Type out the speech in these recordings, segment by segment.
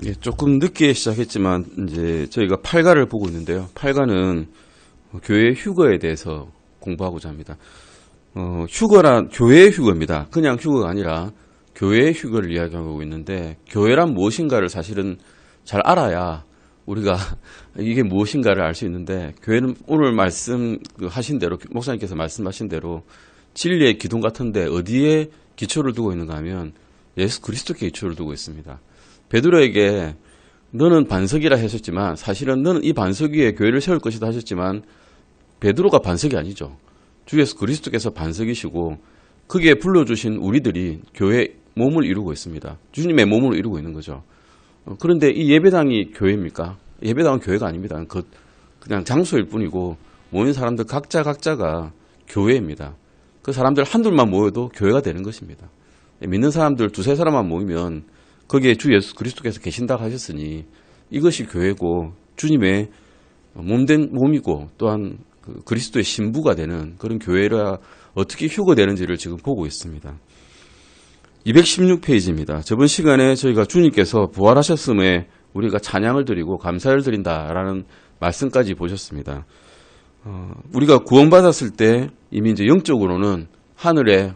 예, 조금 늦게 시작했지만 이제 저희가 8가를 보고 있는데요. 8가는 교회 휴거에 대해서 공부하고자 합니다. 휴거란 교회의 휴거입니다. 그냥 휴거가 아니라 교회의 휴거를 이야기하고 있는데, 교회란 무엇인가를 사실은 잘 알아야 우리가 이게 무엇인가를 알 수 있는데, 교회는 오늘 말씀하신 대로, 목사님께서 말씀하신 대로 진리의 기둥 같은데 어디에 기초를 두고 있는가 하면 예수 그리스도께 기초를 두고 있습니다. 베드로에게 너는 반석이라 하셨지만 사실은 너는 이 반석 위에 교회를 세울 것이다 하셨지만, 베드로가 반석이 아니죠. 주 예수 그리스도께서 반석이시고 거기에 불러주신 우리들이 교회의 몸을 이루고 있습니다. 주님의 몸을 이루고 있는 거죠. 그런데 이 예배당이 교회입니까? 예배당은 교회가 아닙니다. 그냥 장소일 뿐이고 모인 사람들 각자가 교회입니다. 그 사람들 한둘만 모여도 교회가 되는 것입니다. 믿는 사람들 두세 사람만 모이면 거기에 주 예수 그리스도께서 계신다고 하셨으니 이것이 교회고 주님의 몸된 몸이고 또한 그리스도의 신부가 되는 그런 교회라 어떻게 휴거되는지를 지금 보고 있습니다. 216페이지입니다. 저번 시간에 저희가 주님께서 부활하셨음에 우리가 찬양을 드리고 감사를 드린다라는 말씀까지 보셨습니다. 우리가 구원받았을 때 이미 이제 영적으로는 하늘에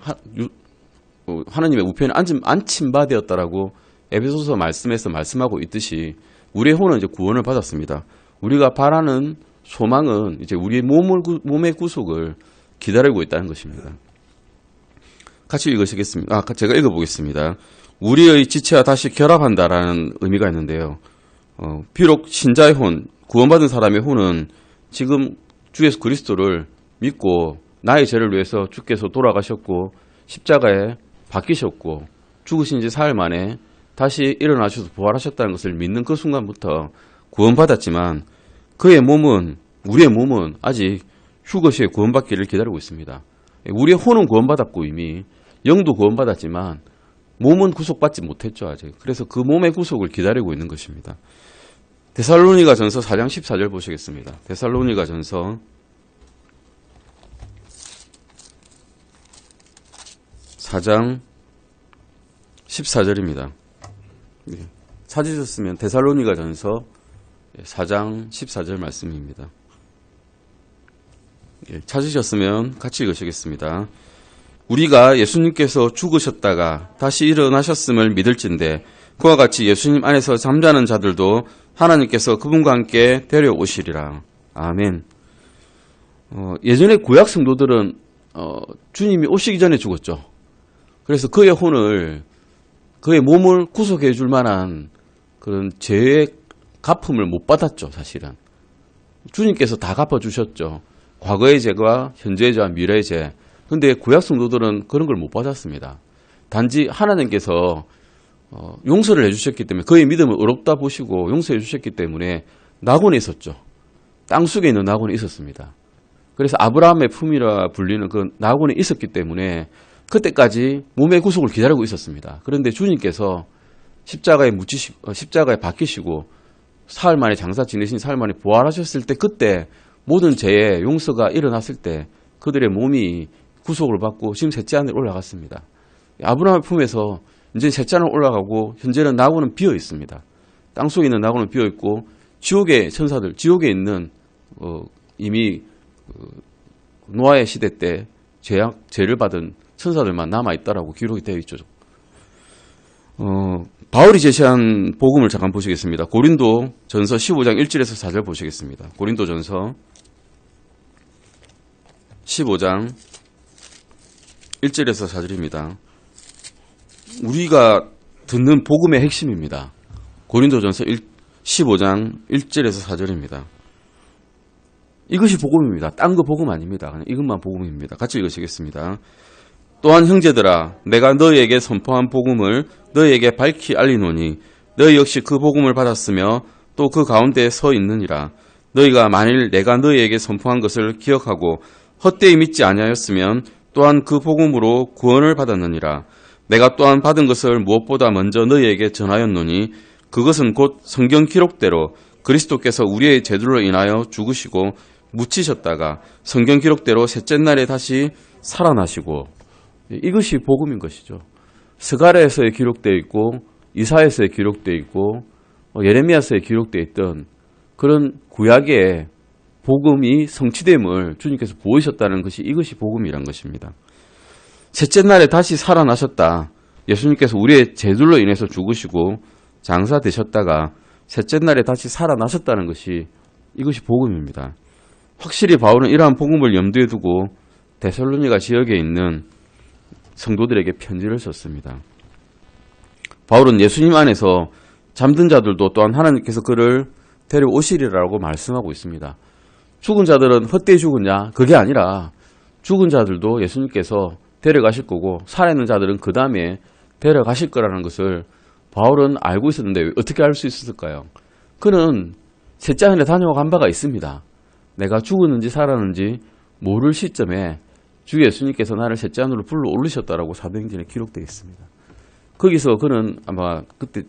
하나님의 우편에 안침바 되었다라고 에베소서 말씀에서 말씀하고 있듯이 우리의 혼은 이제 구원을 받았습니다. 우리가 바라는 소망은 이제 우리의 몸의 구속을 기다리고 있다는 것입니다. 같이 읽으시겠습니다. 제가 읽어보겠습니다. 우리의 지체와 다시 결합한다라는 의미가 있는데요. 비록 신자의 혼, 구원받은 사람의 혼은 지금 주 예수 그리스도를 믿고 나의 죄를 위해서 주께서 돌아가셨고 십자가에 박히셨고 죽으신 지 사흘 만에 다시 일어나셔서 부활하셨다는 것을 믿는 그 순간부터 구원받았지만 그의 몸은, 우리의 몸은 아직 휴거시에 구원받기를 기다리고 있습니다. 우리의 혼은 구원받았고 이미 영도 구원받았지만 몸은 구속받지 못했죠, 아직. 그래서 그 몸의 구속을 기다리고 있는 것입니다. 데살로니가 전서 4장 14절 보시겠습니다. 데살로니가 전서 4장 14절입니다. 찾으셨으면 데살로니가 전서 4장 14절 말씀입니다. 찾으셨으면 같이 읽으시겠습니다. 우리가 예수님께서 죽으셨다가 다시 일어나셨음을 믿을진데 그와 같이 예수님 안에서 잠자는 자들도 하나님께서 그분과 함께 데려오시리라. 아멘. 예전에 구약 성도들은 주님이 오시기 전에 죽었죠. 그래서 그의 혼을, 그의 몸을 구속해 줄 만한 그런 죄의 갚음을 못 받았죠, 사실은. 주님께서 다 갚아주셨죠. 과거의 죄와 현재의 죄와 미래의 죄. 그런데 구약 성도들은 그런 걸 못 받았습니다. 단지 하나님께서 용서를 해주셨기 때문에, 그의 믿음을 의롭다 보시고 용서해 주셨기 때문에 낙원에 있었죠. 땅속에 있는 낙원에 있었습니다. 그래서 아브라함의 품이라 불리는 그 낙원에 있었기 때문에 그때까지 몸의 구속을 기다리고 있었습니다. 그런데 주님께서 십자가에 박히시고 사흘 만에 장사 지내신 사흘 만에 부활하셨을 때, 그때 모든 죄의 용서가 일어났을 때 그들의 몸이 구속을 받고 지금 셋째 하늘에 올라갔습니다. 아브라함의 품에서 이제 셋째 하늘 올라가고 현재는 낙원은 비어 있습니다. 땅속에 있는 낙원은 비어 있고 지옥의 천사들, 지옥에 있는 이미 노아의 시대 때 죄를 받은 천사들만 남아있다라고 기록이 되어 있죠. 바울이 제시한 복음을 잠깐 보시겠습니다. 고린도 전서 15장 1절에서 4절 보시겠습니다. 고린도 전서 15장 1절에서 4절입니다. 우리가 듣는 복음의 핵심입니다. 고린도 전서 15장 1절에서 4절입니다. 이것이 복음입니다. 딴 거 복음 아닙니다. 그냥 이것만 복음입니다. 같이 읽으시겠습니다. 또한 형제들아, 내가 너희에게 선포한 복음을 너희에게 밝히 알리노니 너희 역시 그 복음을 받았으며 또 그 가운데에 서 있느니라. 너희가 만일 내가 너희에게 선포한 것을 기억하고 헛되이 믿지 아니하였으면 또한 그 복음으로 구원을 받았느니라. 내가 또한 받은 것을 무엇보다 먼저 너희에게 전하였노니 그것은 곧 성경 기록대로 그리스도께서 우리의 죄들로 인하여 죽으시고 묻히셨다가 성경 기록대로 셋째 날에 다시 살아나시고, 이것이 복음인 것이죠. 스가랴에서에 기록되어 있고 이사야서에 기록되어 있고 예레미야서에 기록되어 있던 그런 구약의 복음이 성취됨을 주님께서 보이셨다는 것이 이것이 복음이란 것입니다. 셋째 날에 다시 살아나셨다. 예수님께서 우리의 죄들로 인해서 죽으시고 장사되셨다가 셋째 날에 다시 살아나셨다는 것이 이것이 복음입니다. 확실히 바울은 이러한 복음을 염두에 두고 데살로니가 지역에 있는 성도들에게 편지를 썼습니다. 바울은 예수님 안에서 잠든 자들도 또한 하나님께서 그를 데려오시리라고 말씀하고 있습니다. 죽은 자들은 헛되이 죽었냐? 그게 아니라 죽은 자들도 예수님께서 데려가실 거고 살아있는 자들은 그 다음에 데려가실 거라는 것을 바울은 알고 있었는데 어떻게 알 수 있었을까요? 그는 셋째 하늘에 다녀간 바가 있습니다. 내가 죽었는지 살았는지 모를 시점에 주 예수님께서 나를 셋째 하늘로 불러 올리셨다라고 사도행전에 기록되어 있습니다. 거기서 그는 아마 그때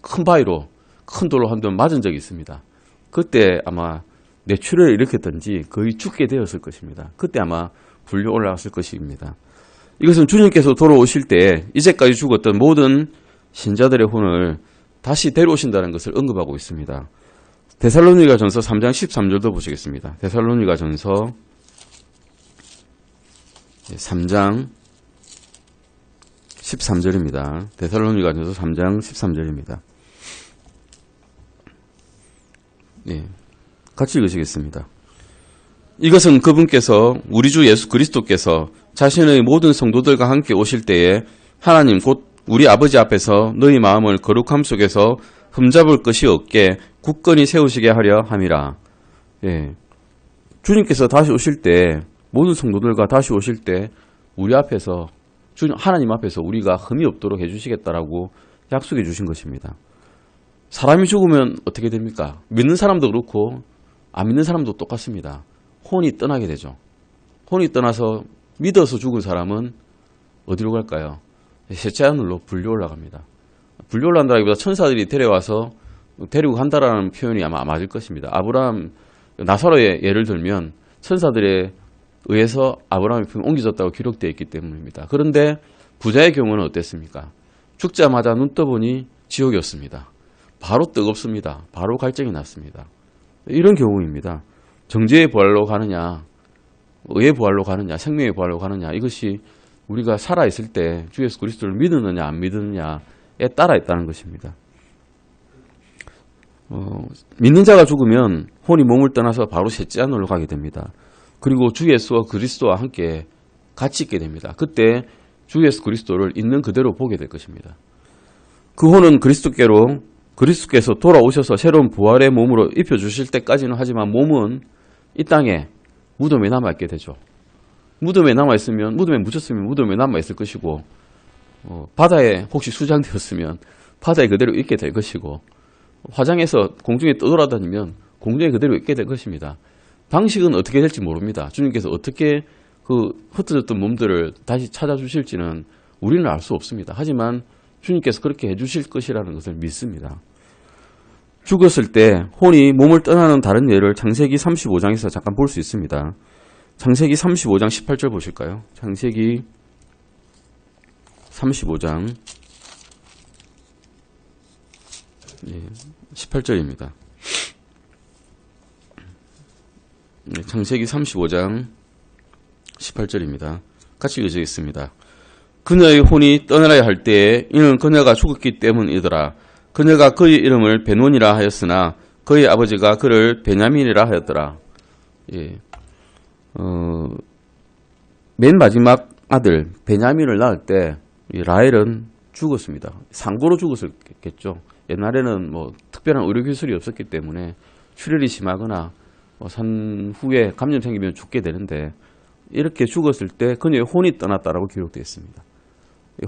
큰 바위로 큰 돌로 한 번 맞은 적이 있습니다. 그때 아마 뇌출혈을 일으켰던지 거의 죽게 되었을 것입니다. 그때 아마 불려 올라갔을 것입니다. 이것은 주님께서 돌아오실 때 이제까지 죽었던 모든 신자들의 혼을 다시 데려오신다는 것을 언급하고 있습니다. 데살로니가전서 3장 13절도 보시겠습니다. 데살로니가전서 3장 13절입니다. 데살로니가전서 3장 13절입니다. 네, 같이 읽으시겠습니다. 이것은 그분께서 우리 주 예수 그리스도께서 자신의 모든 성도들과 함께 오실 때에 하나님 곧 우리 아버지 앞에서 너희 마음을 거룩함 속에서 흠잡을 것이 없게 굳건히 세우시게 하려 함이라. 예. 주님께서 다시 오실 때 모든 성도들과 다시 오실 때 우리 앞에서 하나님 앞에서 우리가 흠이 없도록 해주시겠다라고 약속해 주신 것입니다. 사람이 죽으면 어떻게 됩니까? 믿는 사람도 그렇고 안 믿는 사람도 똑같습니다. 혼이 떠나게 되죠. 혼이 떠나서 믿어서 죽은 사람은 어디로 갈까요? 셋째 하늘로 불려 올라갑니다. 불려 올라간다기보다 천사들이 데려와서 데리고 간다라는 표현이 아마 맞을 것입니다. 아브라함, 나사로의 예를 들면 천사들에 의해서 아브라함의 품에 옮겨졌다고 기록되어 있기 때문입니다. 그런데 부자의 경우는 어땠습니까? 죽자마자 눈 떠보니 지옥이었습니다. 바로 뜨겁습니다. 바로 갈증이 났습니다. 이런 경우입니다. 정죄의 부활로 가느냐, 의의 부활로 가느냐, 생명의 부활로 가느냐, 이것이 우리가 살아있을 때 주 예수 그리스도를 믿느냐 안 믿느냐에 따라 있다는 것입니다. 믿는 자가 죽으면 혼이 몸을 떠나서 바로 셋째 하늘로 가게 됩니다. 그리고 주 예수와 그리스도와 함께 같이 있게 됩니다. 그때 주 예수 그리스도를 있는 그대로 보게 될 것입니다. 그 혼은 그리스도께서 돌아오셔서 새로운 부활의 몸으로 입혀주실 때까지는 하지만 몸은 이 땅에 무덤에 남아있게 되죠. 무덤에 남아있으면, 무덤에 묻혔으면 무덤에 남아있을 것이고, 바다에 혹시 수장되었으면 바다에 그대로 있게 될 것이고, 화장해서 공중에 떠돌아다니면 공중에 그대로 있게 될 것입니다. 방식은 어떻게 될지 모릅니다. 주님께서 어떻게 그 흩어졌던 몸들을 다시 찾아주실지는 우리는 알 수 없습니다. 하지만 주님께서 그렇게 해주실 것이라는 것을 믿습니다. 죽었을 때 혼이 몸을 떠나는 다른 예를 창세기 35장에서 잠깐 볼 수 있습니다. 창세기 35장 18절 보실까요? 창세기 35장 18절입니다. 창세기 35장 18절입니다. 같이 읽으시겠습니다. 그녀의 혼이 떠나야 할 때에 이는 그녀가 죽었기 때문이더라. 그녀가 그의 이름을 베논이라 하였으나 그의 아버지가 그를 베냐민이라 하였더라. 예. 맨 마지막 아들 베냐민을 낳을 때 라헬은 죽었습니다. 상고로 죽었겠죠. 옛날에는 뭐 특별한 의료 기술이 없었기 때문에 출혈이 심하거나 산 후에 감염 생기면 죽게 되는데 이렇게 죽었을 때 그녀의 혼이 떠났다라고 기록되어 있습니다.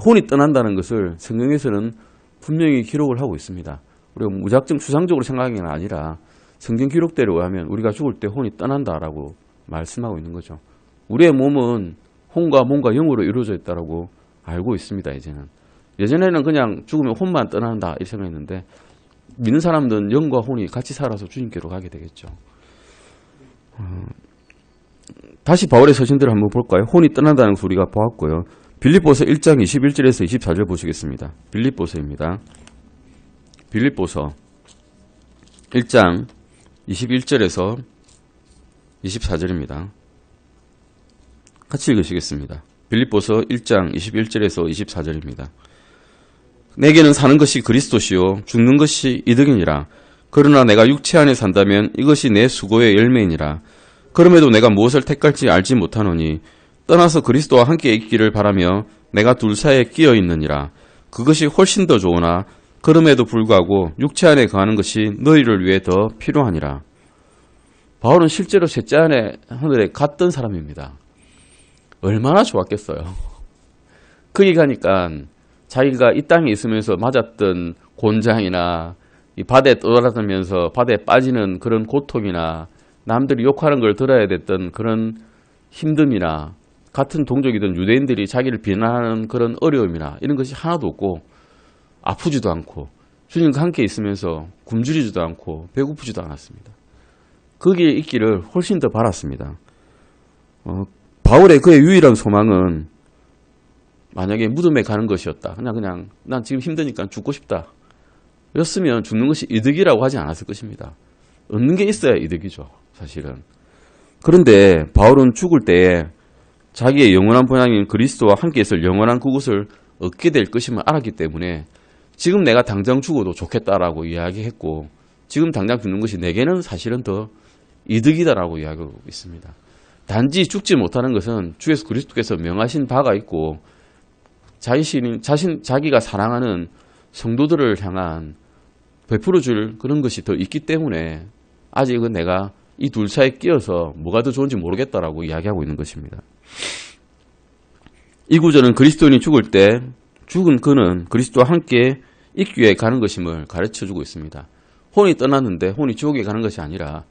혼이 떠난다는 것을 성경에서는 분명히 기록을 하고 있습니다. 우리가 무작정 추상적으로 생각하는 게 아니라 성경 기록대로 하면 우리가 죽을 때 혼이 떠난다라고 말씀하고 있는 거죠. 우리의 몸은 혼과 몸과 영으로 이루어져 있다라고 알고 있습니다. 이제는. 예전에는 그냥 죽으면 혼만 떠난다 이렇게 생각했는데 믿는 사람들은 영과 혼이 같이 살아서 주님께로 가게 되겠죠. 다시 바울의 서신들을 한번 볼까요? 혼이 떠난다는 것을 우리가 보았고요. 빌립보서 1장 21절에서 24절 보시겠습니다. 빌립보서입니다. 빌립보서 1장 21절에서 24절입니다. 같이 읽으시겠습니다. 빌립보서 1장 21절에서 24절입니다. 내게는 사는 것이 그리스도시요 죽는 것이 이득이니라. 그러나 내가 육체 안에 산다면 이것이 내 수고의 열매이니라. 그럼에도 내가 무엇을 택할지 알지 못하노니 떠나서 그리스도와 함께 있기를 바라며 내가 둘 사이에 끼어 있느니라. 그것이 훨씬 더 좋으나 그럼에도 불구하고 육체 안에 거하는 것이 너희를 위해 더 필요하니라. 바울은 실제로 셋째 안에 하늘에 갔던 사람입니다. 얼마나 좋았겠어요. 거기 가니까 자기가 이 땅에 있으면서 맞았던 곤장이나 이 바다에 떠돌아다니면서 바다에 빠지는 그런 고통이나 남들이 욕하는 걸 들어야 됐던 그런 힘듦이나 같은 동족이던 유대인들이 자기를 비난하는 그런 어려움이나 이런 것이 하나도 없고 아프지도 않고 주님과 함께 있으면서 굶주리지도 않고 배고프지도 않았습니다. 거기에 있기를 훨씬 더 바랐습니다. 바울의 그의 유일한 소망은 만약에 무덤에 가는 것이었다. 그냥 난 지금 힘드니까 죽고 싶다. 였으면 죽는 것이 이득이라고 하지 않았을 것입니다. 얻는 게 있어야 이득이죠, 사실은. 그런데 바울은 죽을 때에 자기의 영원한 본향인 그리스도와 함께 있을 영원한 그곳을 얻게 될 것임을 알았기 때문에 지금 내가 당장 죽어도 좋겠다라고 이야기했고 지금 당장 죽는 것이 내게는 사실은 더 이득이다라고 이야기하고 있습니다. 단지 죽지 못하는 것은 주 예수 그리스도께서 명하신 바가 있고 자기가 사랑하는 성도들을 향한 베풀어 줄 그런 것이 더 있기 때문에 아직은 내가 이 둘 사이에 끼어서 뭐가 더 좋은지 모르겠다라고 이야기하고 있는 것입니다. 이 구절은 그리스도인이 죽을 때 죽은 그는 그리스도와 함께 있기 위해 가는 것임을 가르쳐주고 있습니다. 혼이 떠났는데 혼이 지옥에 가는 것이 아니라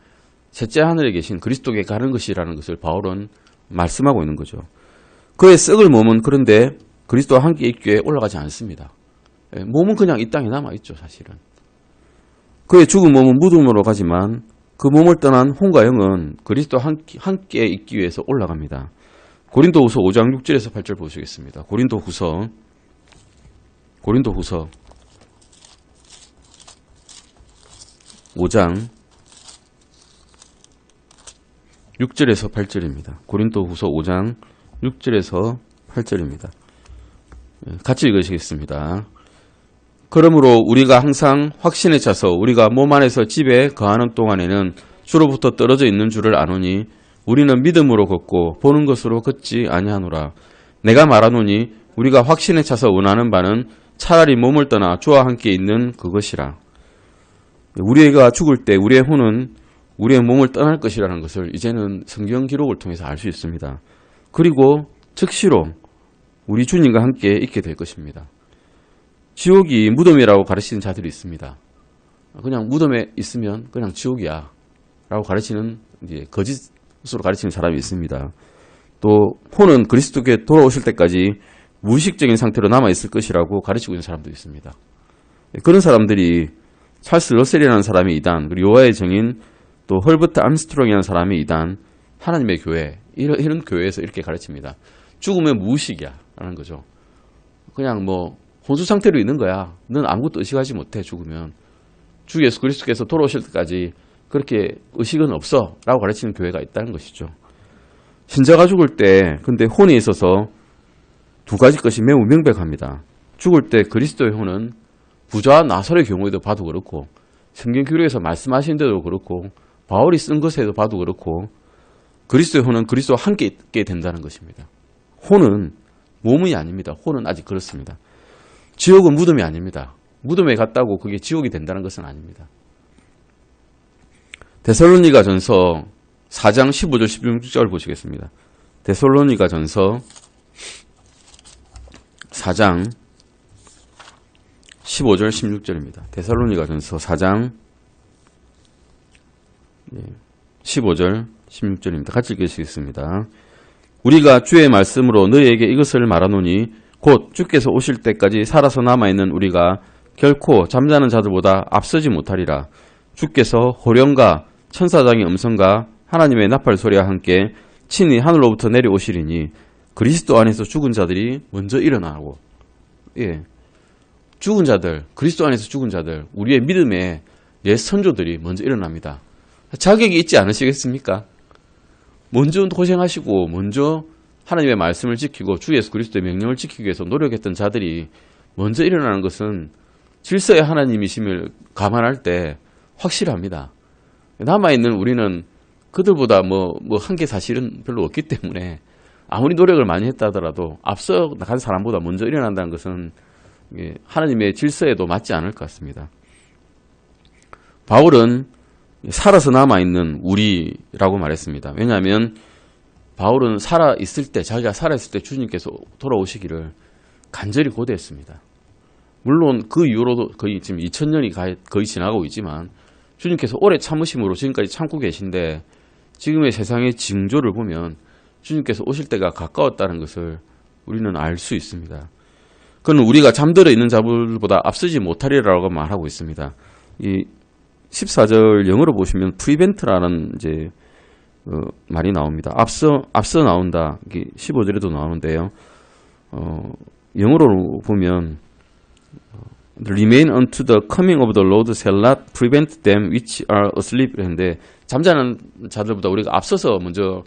셋째 하늘에 계신 그리스도에게 가는 것이라는 것을 바울은 말씀하고 있는 거죠. 그의 썩을 몸은 그런데 그리스도와 함께 있기 위해 올라가지 않습니다. 몸은 그냥 이 땅에 남아있죠, 사실은. 그의 죽은 몸은 무덤으로 가지만 그 몸을 떠난 혼과 영은 그리스도와 함께 있기 위해서 올라갑니다. 고린도후서 5장 6절에서 8절 보시겠습니다. 고린도후서 5장 6절에서 8절입니다. 고린도후서 5장 6절에서 8절입니다. 같이 읽으시겠습니다. 그러므로 우리가 항상 확신에 차서 우리가 몸 안에서 집에 거하는 동안에는 주로부터 떨어져 있는 줄을 아노니 우리는 믿음으로 걷고 보는 것으로 걷지 아니하노라. 내가 말하노니 우리가 확신에 차서 원하는 바는 차라리 몸을 떠나 주와 함께 있는 그것이라. 우리가 죽을 때 우리의 혼은 우리의 몸을 떠날 것이라는 것을 이제는 성경 기록을 통해서 알 수 있습니다. 그리고 즉시로 우리 주님과 함께 있게 될 것입니다. 지옥이 무덤이라고 가르치는 자들이 있습니다. 그냥 무덤에 있으면 그냥 지옥이야 라고 가르치는 이제 거짓으로 가르치는 사람이 있습니다. 또 혼은 그리스도께 돌아오실 때까지 무의식적인 상태로 남아있을 것이라고 가르치고 있는 사람도 있습니다. 그런 사람들이 찰스 러셀이라는 사람이 이단, 그리고 여호와의 증인, 또 헐버트 암스트롱이라는 사람이 이단, 하나님의 교회, 이런 교회에서 이렇게 가르칩니다. 죽으면 무의식이야 라는 거죠. 그냥 뭐 혼수 상태로 있는 거야. 넌 아무것도 의식하지 못해. 죽으면 주 예수 그리스도께서 돌아오실 때까지 그렇게 의식은 없어 라고 가르치는 교회가 있다는 것이죠. 신자가 죽을 때 근데 혼이 있어서 두 가지 것이 매우 명백합니다. 죽을 때 그리스도의 혼은 부자와 나설의 경우에도 봐도 그렇고 성경 기록에서 말씀하신 데도 그렇고 바울이 쓴 것에도 봐도 그렇고 그리스도의 혼은 그리스도와 함께 있게 된다는 것입니다. 혼은 몸이 아닙니다. 혼은 아직 그렇습니다. 지옥은 무덤이 아닙니다. 무덤에 갔다고 그게 지옥이 된다는 것은 아닙니다. 데살로니가 전서 4장 15절 16절 보시겠습니다. 데살로니가 전서 4장 15절 16절입니다. 데살로니가 전서 4장 15절 16절입니다. 같이 읽으시겠습니다. 우리가 주의 말씀으로 너희에게 이것을 말하노니 곧 주께서 오실 때까지 살아서 남아있는 우리가 결코 잠자는 자들보다 앞서지 못하리라. 주께서 호령과 천사장의 음성과 하나님의 나팔 소리와 함께 친히 하늘로부터 내려오시리니 그리스도 안에서 죽은 자들이 먼저 일어나고, 죽은 자들, 그리스도 안에서 죽은 자들, 우리의 믿음에 옛 선조들이 먼저 일어납니다. 자격이 있지 않으시겠습니까? 먼저 고생하시고 먼저 하나님의 말씀을 지키고 주 예수 그리스도의 명령을 지키기 위해서 노력했던 자들이 먼저 일어나는 것은 질서의 하나님이심을 감안할 때 확실합니다. 남아있는 우리는 그들보다 한 게 사실은 별로 없기 때문에 아무리 노력을 많이 했다 하더라도 앞서 나간 사람보다 먼저 일어난다는 것은 하나님의 질서에도 맞지 않을 것 같습니다. 바울은 살아서 남아있는 우리라고 말했습니다. 왜냐하면 바울은 살아있을 때, 자기가 살아있을 때 주님께서 돌아오시기를 간절히 고대했습니다. 물론 그 이후로도 거의 지금 2000년이 거의 지나가고 있지만 주님께서 오래 참으심으로 지금까지 참고 계신데 지금의 세상의 징조를 보면 주님께서 오실 때가 가까웠다는 것을 우리는 알 수 있습니다. 그는 우리가 잠들어 있는 자들보다 앞서지 못하리라고 말하고 있습니다. 이 14절 영어로 보시면 프리벤트라는 말이 나옵니다. 앞서 나온다. 15절에도 나오는데요. 영어로 보면 Remain unto the coming of the Lord shall not prevent them which are asleep. 했는데 잠자는 자들보다 우리가 앞서서 먼저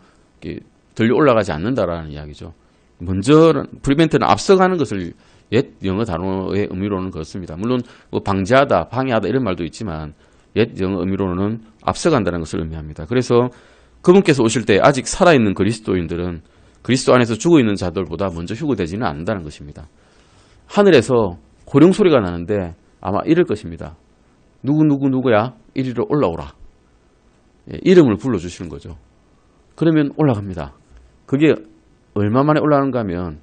들려 올라가지 않는다라는 이야기죠. 먼저 prevent는 앞서가는 것을 옛 영어 단어의 의미로는 그렇습니다. 물론 방지하다, 방해하다 이런 말도 있지만 옛 영어 의미로는 앞서간다는 것을 의미합니다. 그래서 그분께서 오실 때 아직 살아있는 그리스도인들은 그리스도 안에서 죽어있는 자들보다 먼저 휴거되지는 않는다는 것입니다. 하늘에서 고령 소리가 나는데 아마 이럴 것입니다. 누구야? 이리로 올라오라. 이름을 불러주시는 거죠. 그러면 올라갑니다. 그게 얼마 만에 올라가는가 하면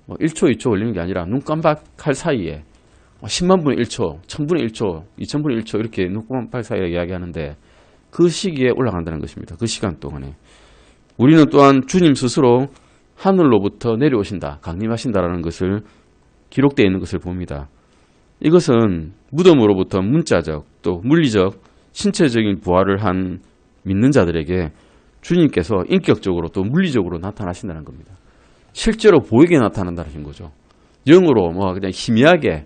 1초, 2초 걸리는 게 아니라 눈 깜박할 사이에 10만 분의 1초, 1000분의 1초, 2000분의 1초 이렇게 눈 깜박할 사이에 이야기하는데 그 시기에 올라간다는 것입니다. 그 시간 동안에. 우리는 또한 주님 스스로 하늘로부터 내려오신다, 강림하신다라는 것을 기록되어 있는 것을 봅니다. 이것은 무덤으로부터 문자적 또 물리적 신체적인 부활을 한 믿는 자들에게 주님께서 인격적으로 또 물리적으로 나타나신다는 겁니다. 실제로 보이게 나타난다는 거죠. 영으로 그냥 희미하게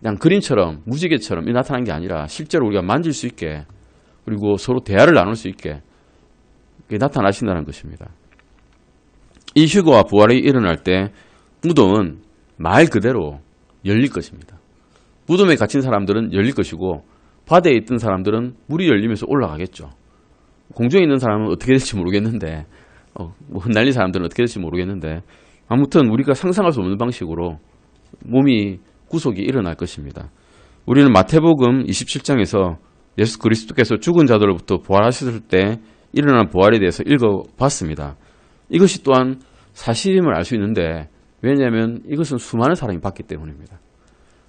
그냥 그림처럼 무지개처럼 나타난 게 아니라 실제로 우리가 만질 수 있게 그리고 서로 대화를 나눌 수 있게 나타나신다는 것입니다. 이 휴거와 부활이 일어날 때 무덤은 말 그대로 열릴 것입니다. 무덤에 갇힌 사람들은 열릴 것이고 바다에 있던 사람들은 물이 열리면서 올라가겠죠. 공중에 있는 사람은 어떻게 될지 모르겠는데 흩날린 사람들은 어떻게 될지 모르겠는데 아무튼 우리가 상상할 수 없는 방식으로 몸이 구속이 일어날 것입니다. 우리는 마태복음 27장에서 예수 그리스도께서 죽은 자들로부터 부활하셨을 때 일어난 부활에 대해서 읽어봤습니다. 이것이 또한 사실임을 알 수 있는데 왜냐하면 이것은 수많은 사람이 봤기 때문입니다.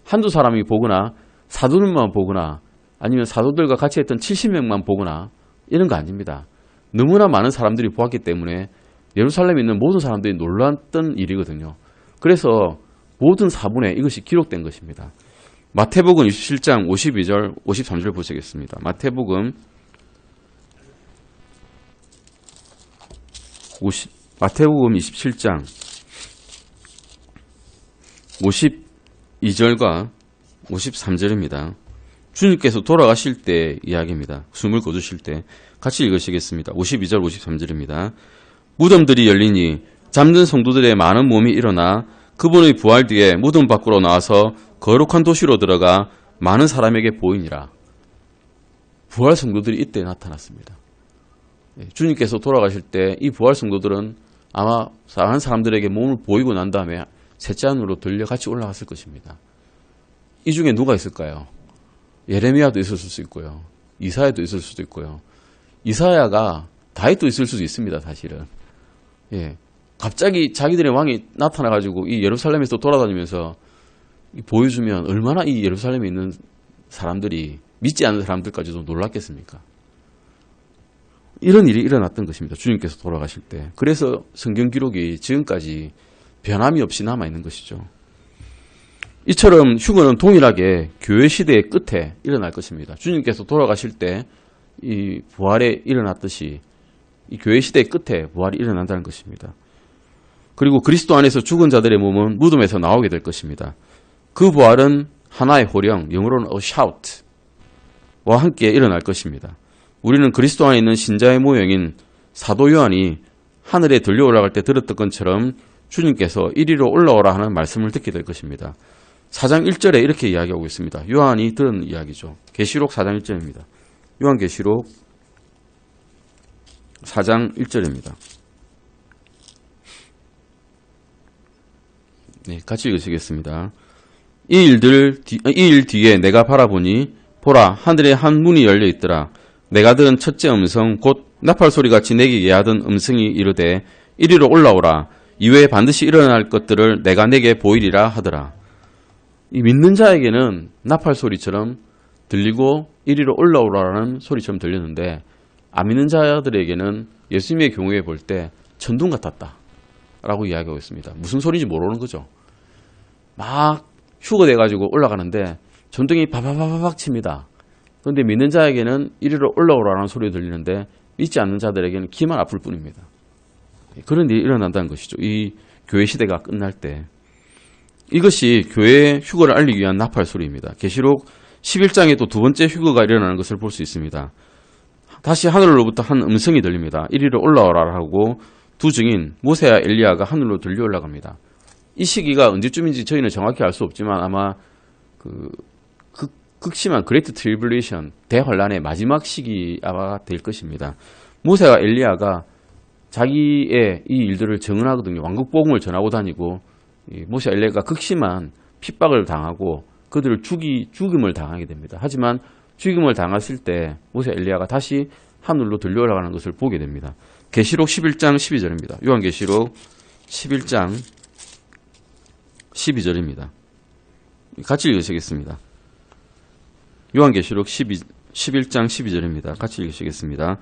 한두 사람이 보거나 사도들만 보거나 아니면 사도들과 같이 했던 70명만 보거나 이런 거 아닙니다. 너무나 많은 사람들이 보았기 때문에 예루살렘에 있는 모든 사람들이 놀랐던 일이거든요. 그래서 모든 사본에 이것이 기록된 것입니다. 마태복음 27장 52절 53절 보시겠습니다. 마태복음 27장 52절과 53절입니다. 주님께서 돌아가실 때 이야기입니다. 숨을 거두실 때 같이 읽으시겠습니다. 52절 53절입니다. 무덤들이 열리니 잠든 성도들의 많은 몸이 일어나 그분의 부활 뒤에 무덤 밖으로 나와서 거룩한 도시로 들어가 많은 사람에게 보이니라. 부활 성도들이 이때 나타났습니다. 주님께서 돌아가실 때 이 부활 성도들은 아마 많은 사람들에게 몸을 보이고 난 다음에 셋째 하늘로 들려 같이 올라갔을 것입니다. 이 중에 누가 있을까요? 예레미야도 있었을 수 있고요. 이사야도 있을 수도 있고요. 이사야가 다윗도 있을 수도 있습니다. 사실은. 갑자기 자기들의 왕이 나타나가지고 이 예루살렘에서 돌아다니면서 보여주면 얼마나 이 예루살렘에 있는 사람들이 믿지 않는 사람들까지도 놀랐겠습니까? 이런 일이 일어났던 것입니다. 주님께서 돌아가실 때. 그래서 성경 기록이 지금까지 변함이 없이 남아있는 것이죠. 이처럼 휴거는 동일하게 교회 시대의 끝에 일어날 것입니다. 주님께서 돌아가실 때 이 부활에 일어났듯이 이 교회 시대의 끝에 부활이 일어난다는 것입니다. 그리고 그리스도 안에서 죽은 자들의 몸은 무덤에서 나오게 될 것입니다. 그 부활은 하나의 호령, 영어로는 a shout, 함께 일어날 것입니다. 우리는 그리스도 안에 있는 신자의 모형인 사도 요한이 하늘에 들려 올라갈 때 들었던 것처럼 주님께서 이리로 올라오라 하는 말씀을 듣게 될 것입니다. 4장 1절에 이렇게 이야기하고 있습니다. 요한이 들은 이야기죠. 계시록 4장 1절입니다. 요한계시록 4장 1절입니다. 네, 같이 읽으시겠습니다. 이 일 뒤에 내가 바라보니 보라 하늘에 한 문이 열려 있더라. 내가 들은 첫째 음성 곧 나팔 소리같이 내게 예하던 음성이 이르되 이리로 올라오라. 이외에 반드시 일어날 것들을 내가 내게 보이리라 하더라. 이 믿는 자에게는 나팔 소리처럼 들리고 이리로 올라오라는 소리처럼 들리는데 안 믿는 자들에게는 예수님의 경우에 볼 때 천둥 같았다 라고 이야기하고 있습니다. 무슨 소리인지 모르는 거죠. 막 휴거돼가지고 올라가는데 전등이 바바바박 칩니다. 그런데 믿는 자에게는 이리로 올라오라는 소리가 들리는데 믿지 않는 자들에게는 기만 아플 뿐입니다. 그런 일이 일어난다는 것이죠. 이 교회 시대가 끝날 때. 이것이 교회의 휴거를 알리기 위한 나팔 소리입니다. 계시록 11장에 또 두 번째 휴거가 일어나는 것을 볼 수 있습니다. 다시 하늘로부터 한 음성이 들립니다. 이리로 올라오라 하고 두 증인 모세와 엘리야가 하늘로 들려 올라갑니다. 이 시기가 언제쯤인지 저희는 정확히 알 수 없지만 아마 극심한 그레이트 트리블레이션 대환란의 마지막 시기가 될 것입니다. 모세와 엘리야가 자기의 이 일들을 증언하거든요. 왕국 복음을 전하고 다니고 모세 엘리야가 극심한 핍박을 당하고 그들을 죽임을 당하게 됩니다. 하지만 죽임을 당했을 때 모세 엘리야가 다시 하늘로 들려 올라가는 것을 보게 됩니다. 계시록 11장 12절입니다. 요한계시록 11장 12절입니다. 같이 읽으시겠습니다. 요한계시록 11장 12절입니다. 같이 읽으시겠습니다.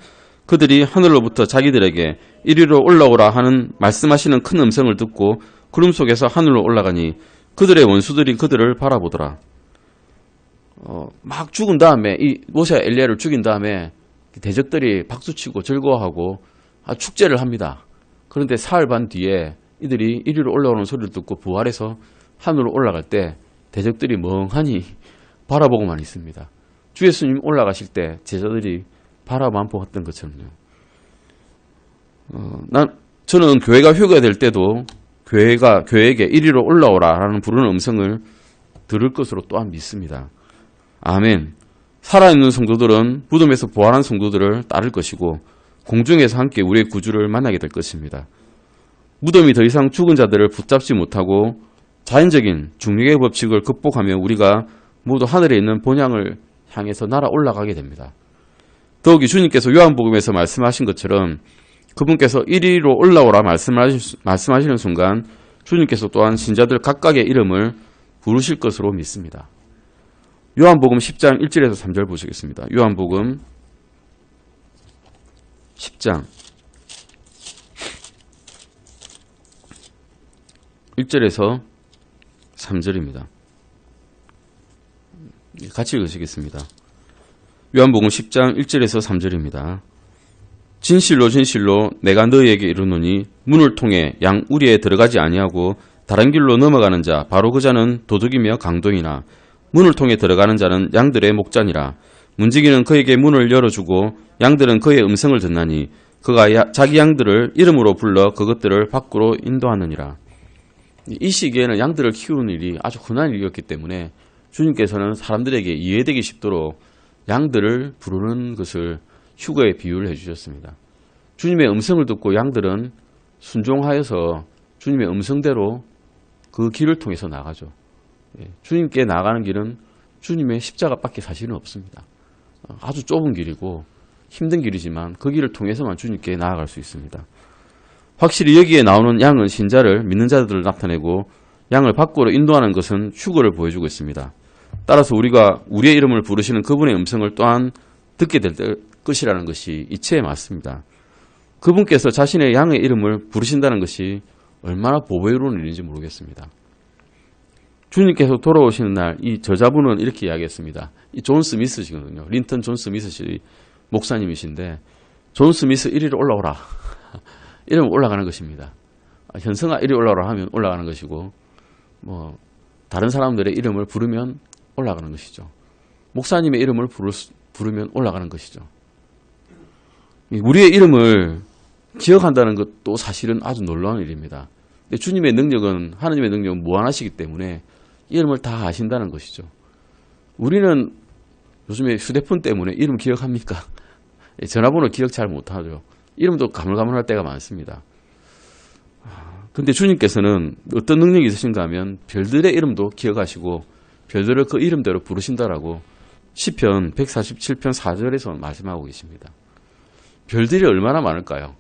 그들이 하늘로부터 자기들에게 이리로 올라오라 하는 말씀하시는 큰 음성을 듣고 구름 속에서 하늘로 올라가니 그들의 원수들이 그들을 바라보더라. 막 죽은 다음에 이 모세 엘리야를 죽인 다음에 대적들이 박수치고 즐거워하고 축제를 합니다. 그런데 사흘 반 뒤에 이들이 이리로 올라오는 소리를 듣고 부활해서 하늘로 올라갈 때 대적들이 멍하니 바라보고만 있습니다. 주 예수님 올라가실 때 제자들이 바라만 보았던 것처럼요. 저는 교회가 휴거될 때도 교회에게 이리로 올라오라라는 부르는 음성을 들을 것으로 또한 믿습니다. 아멘. 살아있는 성도들은 무덤에서 부활한 성도들을 따를 것이고 공중에서 함께 우리의 구주를 만나게 될 것입니다. 무덤이 더 이상 죽은 자들을 붙잡지 못하고 자연적인 중력의 법칙을 극복하며 우리가 모두 하늘에 있는 본향을 향해서 날아 올라가게 됩니다. 더욱이 주님께서 요한복음에서 말씀하신 것처럼 그분께서 이리로 올라오라 말씀하시는 순간 주님께서 또한 신자들 각각의 이름을 부르실 것으로 믿습니다. 요한복음 10장 1절에서 3절 보시겠습니다. 요한복음 10장 1절에서 3절입니다. 같이 읽으시겠습니다. 요한복음 10장 1절에서 3절입니다. 진실로 진실로 내가 너희에게 이르노니 문을 통해 양 우리에 들어가지 아니하고 다른 길로 넘어가는 자 바로 그 자는 도둑이며 강도이나 문을 통해 들어가는 자는 양들의 목자니라. 문지기는 그에게 문을 열어주고 양들은 그의 음성을 듣나니 그가 자기 양들을 이름으로 불러 그것들을 밖으로 인도하느니라. 이 시기에는 양들을 키우는 일이 아주 흔한 일이었기 때문에 주님께서는 사람들에게 이해되기 쉽도록 양들을 부르는 것을 휴거에 비유를 해주셨습니다. 주님의 음성을 듣고 양들은 순종하여서 주님의 음성대로 그 길을 통해서 나가죠. 주님께 나가는 길은 주님의 십자가밖에 사실은 없습니다. 아주 좁은 길이고 힘든 길이지만 그 길을 통해서만 주님께 나아갈 수 있습니다. 확실히 여기에 나오는 양은 신자를 믿는 자들을 나타내고 양을 밖으로 인도하는 것은 휴거를 보여주고 있습니다. 따라서 우리가 우리의 이름을 부르시는 그분의 음성을 또한 듣게 될 것이라는 것이 이치에 맞습니다. 그분께서 자신의 양의 이름을 부르신다는 것이 얼마나 보배로운 일인지 모르겠습니다. 주님께서 돌아오시는 날 이 저자분은 이렇게 이야기했습니다. 이 존 스미스시거든요. 린턴 존 스미스 목사님이신데 존 스미스 이리로 올라오라. 이러면 올라가는 것입니다. 현성아 이리 올라오라 하면 올라가는 것이고 다른 사람들의 이름을 부르면 올라가는 것이죠. 목사님의 이름을 부르면 올라가는 것이죠. 우리의 이름을 기억한다는 것도 사실은 아주 놀라운 일입니다. 근데 주님의 능력은, 하나님의 능력은 무한하시기 때문에 이름을 다 아신다는 것이죠. 우리는 요즘에 휴대폰 때문에 이름 기억합니까? 전화번호 기억 잘 못하죠. 이름도 가물가물할 때가 많습니다. 근데 주님께서는 어떤 능력이 있으신가 하면 별들의 이름도 기억하시고 별들을 그 이름대로 부르신다라고 시편 147편 4절에서 말씀하고 계십니다. 별들이 얼마나 많을까요?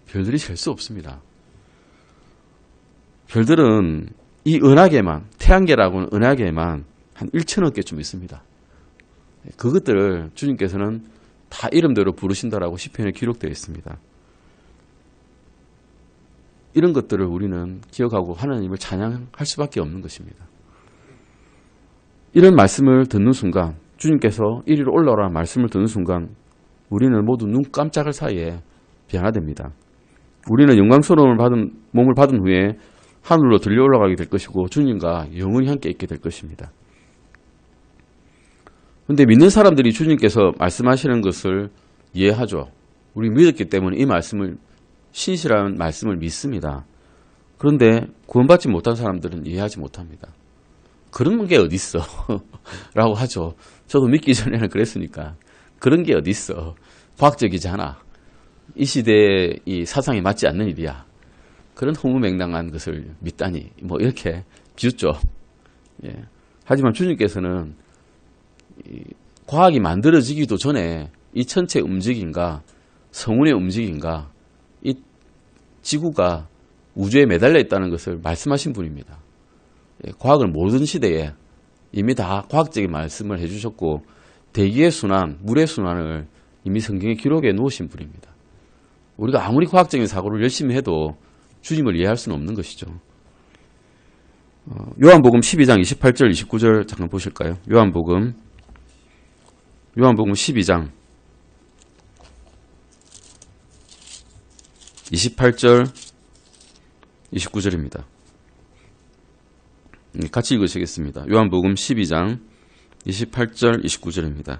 별들이 셀 수 없습니다. 별들은 이 은하계만, 태양계라고는 은하계만 한 1천억 개쯤 있습니다. 그것들을 주님께서는 다 이름대로 부르신다라고 시편에 기록되어 있습니다. 이런 것들을 우리는 기억하고 하나님을 찬양할 수밖에 없는 것입니다. 이런 말씀을 듣는 순간, 주님께서 이리로 올라오라 말씀을 듣는 순간 우리는 모두 눈 깜짝할 사이에 변화됩니다. 우리는 영광스러운 몸을 받은 후에 하늘로 들려 올라가게 될 것이고 주님과 영원히 함께 있게 될 것입니다. 그런데 믿는 사람들이 주님께서 말씀하시는 것을 이해하죠. 우리 믿었기 때문에 이 말씀을, 신실한 말씀을 믿습니다. 그런데 구원받지 못한 사람들은 이해하지 못합니다. 그런 게 어딨어 라고 하죠. 저도 믿기 전에는 그랬으니까. 그런 게 어딨어. 과학적이잖아. 이 시대의 이 사상에 맞지 않는 일이야. 그런 허무맹랑한 것을 믿다니, 뭐 이렇게 비웃죠. 예. 하지만 주님께서는 과학이 만들어지기도 전에 이 천체 움직임과 성운의 움직임과 이 지구가 우주에 매달려 있다는 것을 말씀하신 분입니다. 과학을 모든 시대에 이미 다 과학적인 말씀을 해주셨고 대기의 순환, 물의 순환을 이미 성경에 기록해 놓으신 분입니다. 우리가 아무리 과학적인 사고를 열심히 해도 주님을 이해할 수는 없는 것이죠. 요한복음 12장 28절 29절 잠깐 보실까요? 요한복음 12장 28절 29절입니다. 같이 읽으시겠습니다. 요한복음 12장 28절 29절입니다.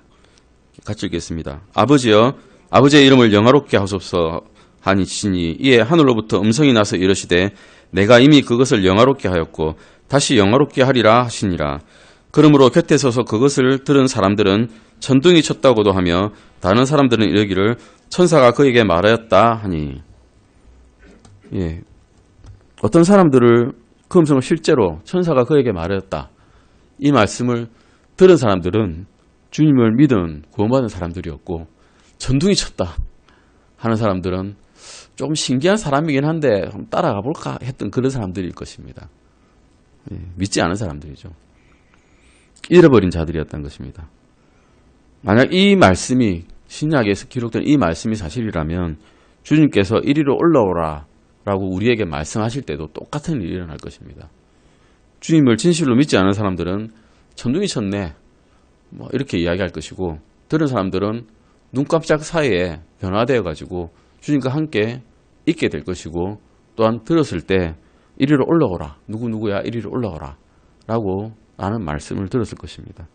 같이 읽겠습니다. 아버지여, 아버지의 이름을 영화롭게 하소서 하니 지니 이에 하늘로부터 음성이 나서 이르시되 내가 이미 그것을 영화롭게 하였고 다시 영화롭게 하리라 하시니라. 그러므로 곁에 서서 그것을 들은 사람들은 천둥이 쳤다고도 하며 다른 사람들은 이르기를 천사가 그에게 말하였다 하니. 예, 어떤 사람들을 그 음성을 실제로 천사가 그에게 말하였다, 이 말씀을 들은 사람들은 주님을 믿은 구원받은 사람들이었고 천둥이 쳤다 하는 사람들은 조금 신기한 사람이긴 한데 따라가 볼까 했던 그런 사람들일 것입니다. 예, 믿지 않은 사람들이죠. 잃어버린 자들이었던 것입니다. 만약 이 말씀이 신약에서 기록된 이 말씀이 사실이라면 주님께서 이리로 올라오라 라고 우리에게 말씀하실 때도 똑같은 일이 일어날 것입니다. 주님을 진실로 믿지 않은 사람들은 천둥이 쳤네 뭐 이렇게 이야기할 것이고 들은 사람들은 눈 깜짝 사이에 변화되어 가지고 주님과 함께 있게 될 것이고 또한 들었을 때 이리로 올라오라, 누구누구야 이리로 올라오라 라고 라는 말씀을 들었을 것입니다.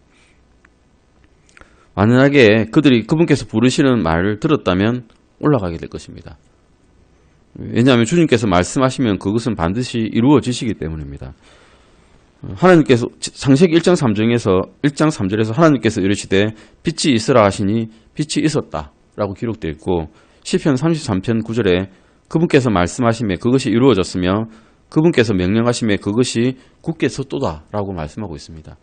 만약에 그들이 그분께서 부르시는 말을 들었다면 올라가게 될 것입니다. 왜냐하면 주님께서 말씀하시면 그것은 반드시 이루어지시기 때문입니다. 하나님께서 창세기 1장 3절에서 하나님께서 이르시되 빛이 있으라 하시니 빛이 있었다 라고 기록되어 있고 시편 33편 9절에 그분께서 말씀하심에 그것이 이루어졌으며 그분께서 명령하심에 그것이 굳게 섰도다 라고 말씀하고 있습니다.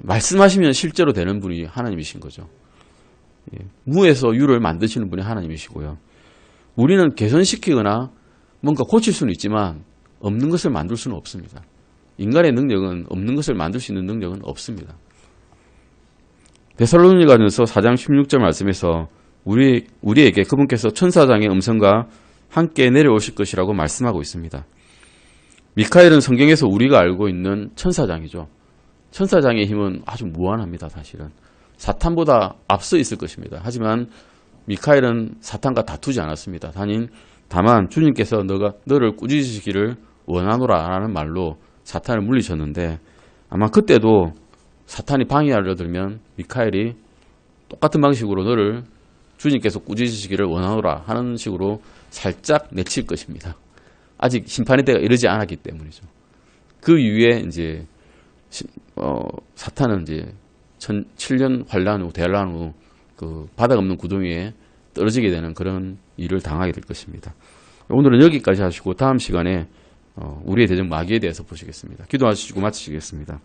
말씀하시면 실제로 되는 분이 하나님이신 거죠. 무에서 유를 만드시는 분이 하나님이시고요. 우리는 개선시키거나 뭔가 고칠 수는 있지만 없는 것을 만들 수는 없습니다. 인간의 능력은 없는 것을 만들 수 있는 능력은 없습니다. 데살로니가전서 4장 16절 말씀에서 우리에게 그분께서 천사장의 음성과 함께 내려오실 것이라고 말씀하고 있습니다. 미카엘은 성경에서 우리가 알고 있는 천사장이죠. 천사장의 힘은 아주 무한합니다. 사실은 사탄보다 앞서 있을 것입니다. 하지만 미카엘은 사탄과 다투지 않았습니다. 다만 주님께서 너를 꾸짖으시기를 원하노라 라는 말로 사탄을 물리쳤는데 아마 그때도 사탄이 방해하려 들면 미카엘이 똑같은 방식으로 너를 주님께서 꾸짖으시기를 원하노라 하는 식으로 살짝 내칠 것입니다. 아직 심판의 때가 이르지 않았기 때문이죠. 그 이후에 이제 사탄은 이제 7년 환란 후 대환란 후 그 바닥 없는 구덩이에 떨어지게 되는 그런 일을 당하게 될 것입니다. 오늘은 여기까지 하시고 다음 시간에 우리의 대적 마귀에 대해서 보시겠습니다. 기도하시고 마치시겠습니다.